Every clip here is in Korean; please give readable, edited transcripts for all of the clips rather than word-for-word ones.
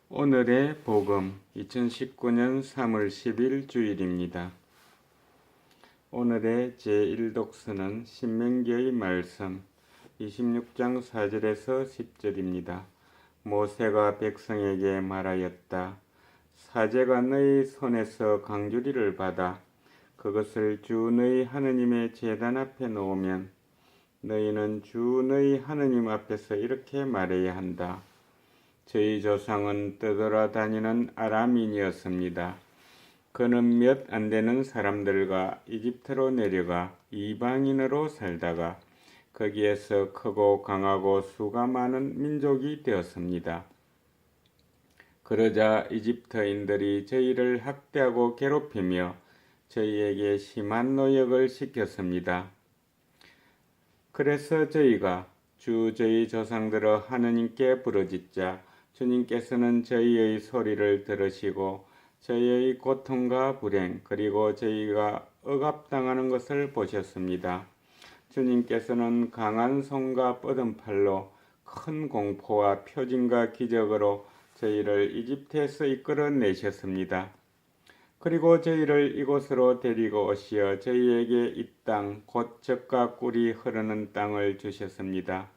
오늘의 복음 2019년 3월 10일 주일입니다. 오늘의 제1독서는 신명기의 말씀 26장 4절에서 10절입니다. 모세가 백성에게 말하였다. 사제가 너희 손에서 강주리를 받아 그것을 주 너희 하느님의 제단 앞에 놓으면 너희는 주 너희 하느님 앞에서 이렇게 말해야 한다. 저희 조상은 떠돌아다니는 아람인이었습니다. 그는 몇 안 되는 사람들과 이집트로 내려가 이방인으로 살다가 거기에서 크고 강하고 수가 많은 민족이 되었습니다. 그러자 이집트인들이 저희를 학대하고 괴롭히며 저희에게 심한 노역을 시켰습니다. 그래서 저희가 저희 조상들의 하느님께 부르짖자 주님께서는 저희의 소리를 들으시고 저희의 고통과 불행 그리고 저희가 억압당하는 것을 보셨습니다. 주님께서는 강한 손과 뻗은 팔로 큰 공포와 표징과 기적으로 저희를 이집트에서 이끌어내셨습니다. 그리고 저희를 이곳으로 데리고 오시어 저희에게 이 땅, 곧 젖과 꿀이 흐르는 땅을 주셨습니다.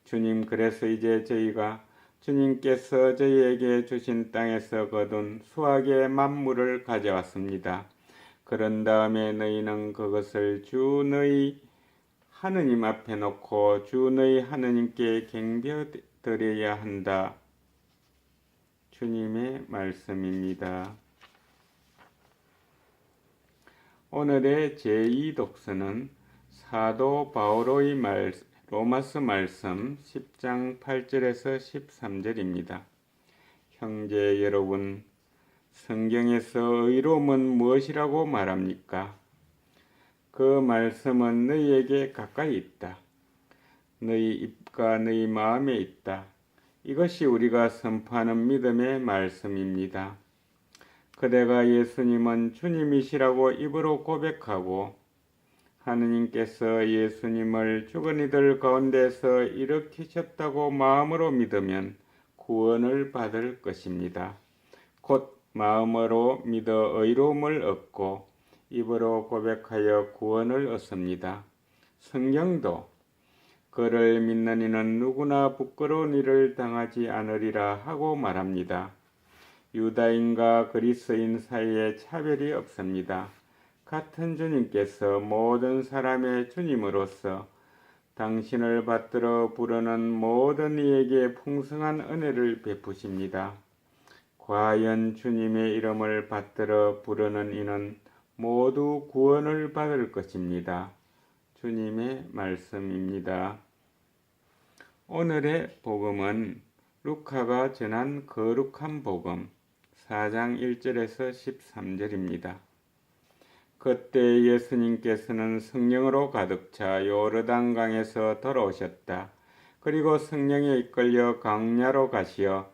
주님, 그래서 이제 저희가 주님께서 저희에게 주신 땅에서 거둔 수확의 만물을 가져왔습니다. 그런 다음에 너희는 그것을 주 너희 하느님 앞에 놓고 주 너희 하느님께 경배드려야 한다. 주님의 말씀입니다. 오늘의 제2독서는 사도 바오로의 로마서 말씀 10장 8절에서 13절입니다. 형제 여러분, 성경에서 의로움은 무엇이라고 말합니까? 그 말씀은 너희에게 가까이 있다. 너희 입과 너희 마음에 있다. 이것이 우리가 선포하는 믿음의 말씀입니다. 그대가 예수님은 주님이시라고 입으로 고백하고 하느님께서 예수님을 죽은 이들 가운데서 일으키셨다고 마음으로 믿으면 구원을 받을 것입니다. 곧 마음으로 믿어 의로움을 얻고 입으로 고백하여 구원을 얻습니다. 성경도 그를 믿는 이는 누구나 부끄러운 일을 당하지 않으리라 하고 말합니다. 유다인과 그리스인 사이에 차별이 없습니다. 같은 주님께서 모든 사람의 주님으로서 당신을 받들어 부르는 모든 이에게 풍성한 은혜를 베푸십니다. 과연 주님의 이름을 받들어 부르는 이는 모두 구원을 받을 것입니다. 주님의 말씀입니다. 오늘의 복음은 루카가 전한 거룩한 복음 4장 1절에서 13절입니다. 그때 예수님께서는 성령으로 가득 차 요르단강에서 돌아오셨다. 그리고 성령에 이끌려 광야로 가시어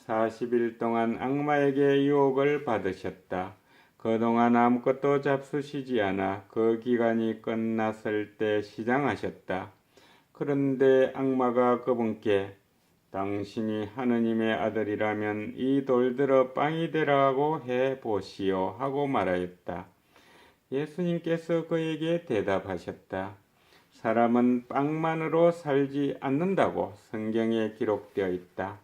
40일 동안 악마에게 유혹을 받으셨다. 그동안 아무것도 잡수시지 않아 그 기간이 끝났을 때 시장하셨다. 그런데 악마가 그분께 당신이 하느님의 아들이라면 이 돌들어 빵이 되라고 해보시오 하고 말하였다. 예수님께서 그에게 대답하셨다. 사람은 빵만으로 살지 않는다고 성경에 기록되어 있다.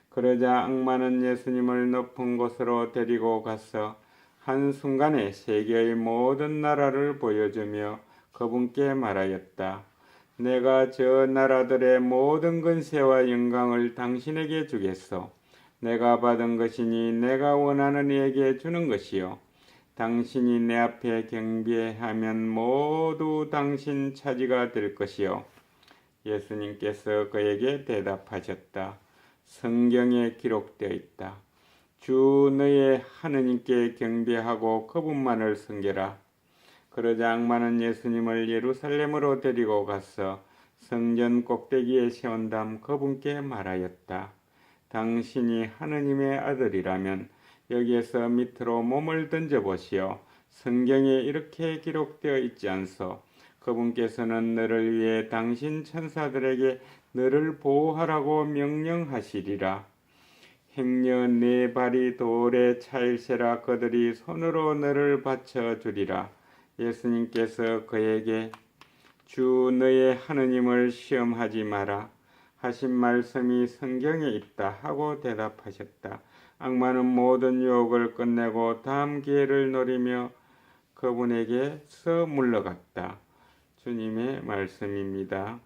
그러자 악마는 예수님을 높은 곳으로 데리고 가서 한순간에 세계의 모든 나라를 보여주며 그분께 말하였다. 내가 저 나라들의 모든 권세와 영광을 당신에게 주겠소. 내가 받은 것이니 내가 원하는 이에게 주는 것이요. 당신이 내 앞에 경배하면 모두 당신 차지가 될 것이요. 예수님께서 그에게 대답하셨다. 성경에 기록되어 있다. 주 너의 하느님께 경배하고 그분만을 섬겨라. 그러자 악마는 예수님을 예루살렘으로 데리고 가서 성전 꼭대기에 세운 다음 그분께 말하였다. 당신이 하느님의 아들이라면 여기에서 밑으로 몸을 던져보시오. 성경에 이렇게 기록되어 있지 않소. 그분께서는 너를 위해 당신 천사들에게 너를 보호하라고 명령하시리라. 행여 네 발이 돌에 차일세라 그들이 손으로 너를 받쳐 주리라. 예수님께서 그에게 주 너의 하느님을 시험하지 마라 하신 말씀이 성경에 있다 하고 대답하셨다. 악마는 모든 유혹을 끝내고 다음 기회를 노리며 그분에게서 물러갔다. 주님의 말씀입니다.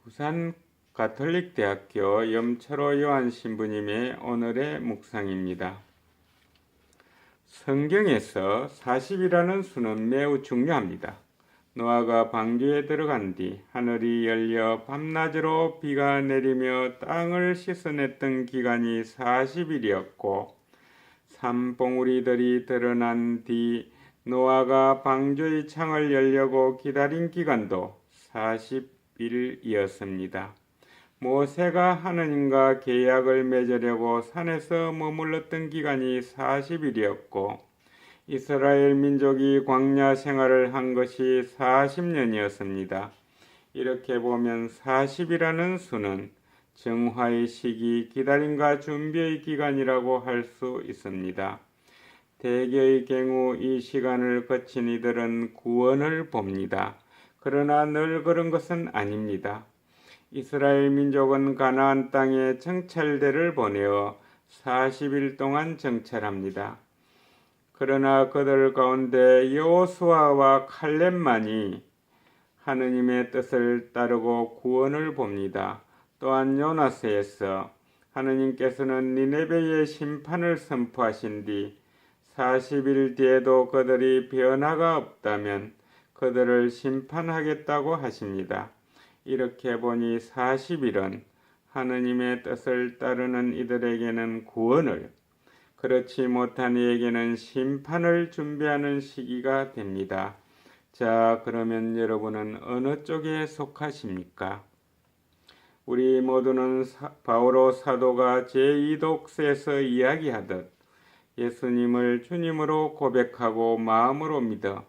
부산 가톨릭대학교 염철호 요한 신부님의 오늘의 묵상입니다. 성경에서 40이라는 수는 매우 중요합니다. 노아가 방주에 들어간 뒤 하늘이 열려 밤낮으로 비가 내리며 땅을 씻어냈던 기간이 40일이었고 산봉우리들이 드러난 뒤 노아가 방주의 창을 열려고 기다린 기간도 40일이었습니다. 모세가 하느님과 계약을 맺으려고 산에서 머물렀던 기간이 40일이었고 이스라엘 민족이 광야 생활을 한 것이 40년이었습니다. 이렇게 보면 40이라는 수는 정화의 시기, 기다림과 준비의 기간이라고 할 수 있습니다. 대개의 경우 이 시간을 거친 이들은 구원을 봅니다. 그러나 늘 그런 것은 아닙니다. 이스라엘 민족은 가나안 땅에 정찰대를 보내어 40일 동안 정찰합니다. 그러나 그들 가운데 여호수아와 칼렙만이 하느님의 뜻을 따르고 구원을 봅니다. 또한 요나서에서 하느님께서는 니네베의 심판을 선포하신 뒤 40일 뒤에도 그들이 변화가 없다면 그들을 심판하겠다고 하십니다. 이렇게 보니 40일은 하느님의 뜻을 따르는 이들에게는 구원을, 그렇지 못한 이에게는 심판을 준비하는 시기가 됩니다. 자, 그러면 여러분은 어느 쪽에 속하십니까? 우리 모두는 바오로 사도가 제2독서에서 이야기하듯 예수님을 주님으로 고백하고 마음으로 믿어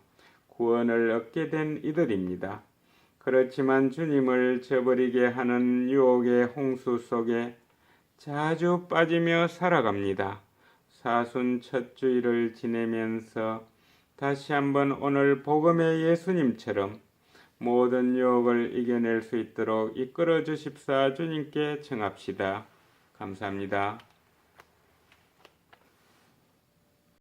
구원을 얻게 된 이들입니다. 그렇지만 주님을 저버리게 하는 유혹의 홍수 속에 자주 빠지며 살아갑니다. 사순 첫 주일을 지내면서 다시 한번 오늘 복음의 예수님처럼 모든 유혹을 이겨낼 수 있도록 이끌어 주십사 주님께 청합시다. 감사합니다.